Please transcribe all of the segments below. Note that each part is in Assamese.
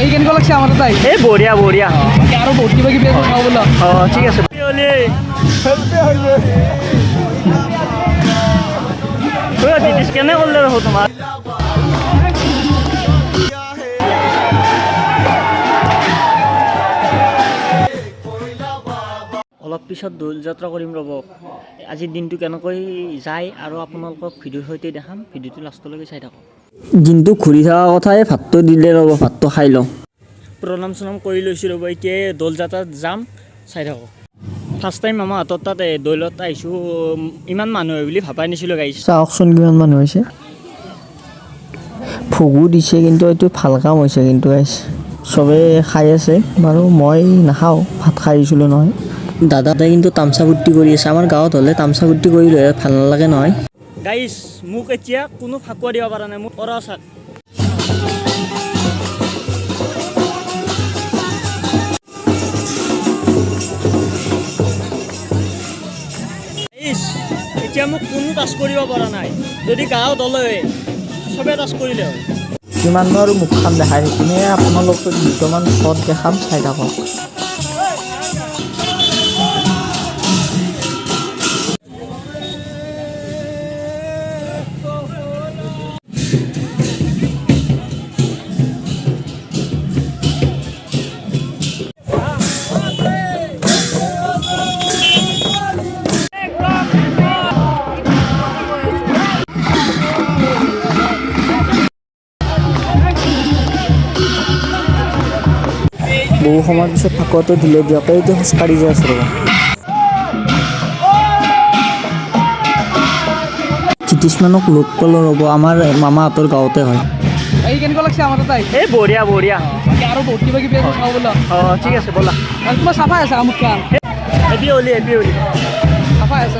এই কেনেকুৱা লাগছে আমাৰ তাই এই বঢ়িয়া বঢ়িয়া আৰু বহুত কিবা কিবি আছে খাওঁ বোলা ঠিক আছে দিদিছ কেনে কৰিলে ৰহ তোমাৰ অলপ পিছত দৌল যাত্ৰা কৰিম ৰ'ব আজিৰ দিনটো কেনেকৈ যায় আৰু আপোনালোকক ভিডিঅ'ৰ সৈতে দেখাম ভিডিঅ'টো লাষ্টলৈকে চাই থাকক দিনটো ঘূৰি থকা কথাই ভাতটো দিলে ৰ'ব ভাতটো খাই লওঁ প্ৰণাম চনাম কৰি লৈছোঁ ৰ'ব এতিয়া দৌল যাত্ৰাত যাম চাই থাকক ফাৰ্ষ্ট টাইম আমাৰ হাতত তাত দৌলত আহিছোঁ ইমান মানুহ হয় বুলি ভাবাই নাছিলোঁ গাইছ চাওকচোন কিমান মানুহ হৈছে ভোগো দিছে কিন্তু এইটো ভাল কাম হৈছে কিন্তু গাইছ চবেই খাই আছে বাৰু মই নাখাওঁ ভাত খাই আহিছিলোঁ নহয় দাদাতে কিন্তু তামচা ফূৰ্তি কৰি আছে আমাৰ গাঁৱত হ'লে তামচা ফূৰ্তি কৰিলে ভাল নালাগে নহয় গাইছ মোক এতিয়া কোনো ফাকুৱা দিব পৰা নাই মোক কৰা চাক এতিয়া মোক কোনো টাচ কৰিব পৰা নাই যদি গাঁৱত হ'লে চবে টাচ কৰিলে হয় কিমাননো আৰু মুখখন দেখাই থাকিমে আপোনালোকক দুটামান শ্বট দেখাম চাই থাকক বহু সময়ৰ পিছত ফাকুৱাটো দিলে দিয়কে এইটো খোজকাঢ়ি যায় আছোঁ ৰ'ব জ্যোতিষমানক লগ পালোঁ ৰ'ব আমাৰ মামাহঁতৰ গাঁৱতে হয় এই কেনেকুৱা লাগছে আমাৰ তাই এই বঢ়িয়া বঢ়িয়া আৰু বহুত কিবা কিবি আছে খাওঁ বোলা ঠিক আছে ব'লা তোমাৰ চাফাই আছে আমুক খান হেপী হলি চাফাই আছে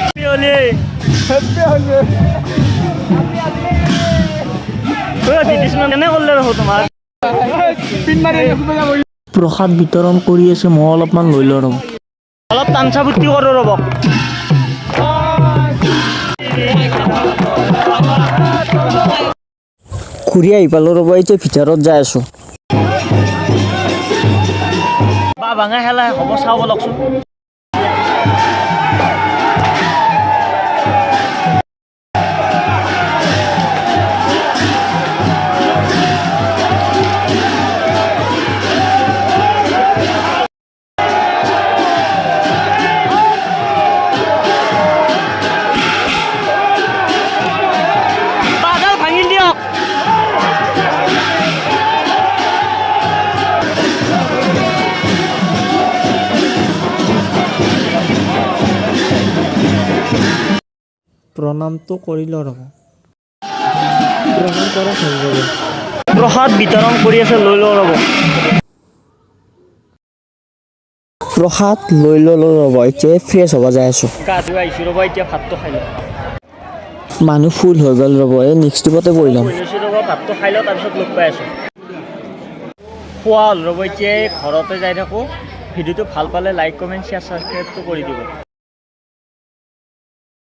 হেপী হলি কেনে কৰিলে ৰহ তোমাৰ প্ৰসাদ বিতৰণ কৰি আছে মই অলপমান লৈ লওঁ ৰ'ব অলপ তামচা ফূৰ্তি কৰোঁ ৰ'ব ঘূৰি আহি পালোঁ ৰ'ব এতিয়া ভিতৰত যাই আছোঁ বা ভাঙা খেলা হ'ব চাওঁ বলকচোন প্ৰণামটো কৰি লওঁ ৰ'ব প্ৰণাম কৰা হৈ যাব প্ৰসাদ বিতৰণ কৰি আছে লৈ লওঁ ৰ'ব প্ৰসাদ লৈ ল'লোঁ ৰ'ব এতিয়া ফ্ৰেছ হ'ব যাই আছোঁ গা ধুই আহিছোঁ ৰ'ব এতিয়া ভাতটো খাই লওঁ মানুহ ফুল হৈ গ'ল ৰ'ব এই নেক্সট টিপতে বহি ল'ম ৰ'ব ভাতটো খাই লওঁ তাৰপিছত লগ পাই আছোঁ খোৱা হ'ল ৰ'ব এতিয়া ঘৰতে যাই থাকোঁ ভিডিঅ'টো ভাল পালে লাইক কমেণ্ট শ্বেয়াৰ ছাবস্ক্ৰাইবটো কৰি দিব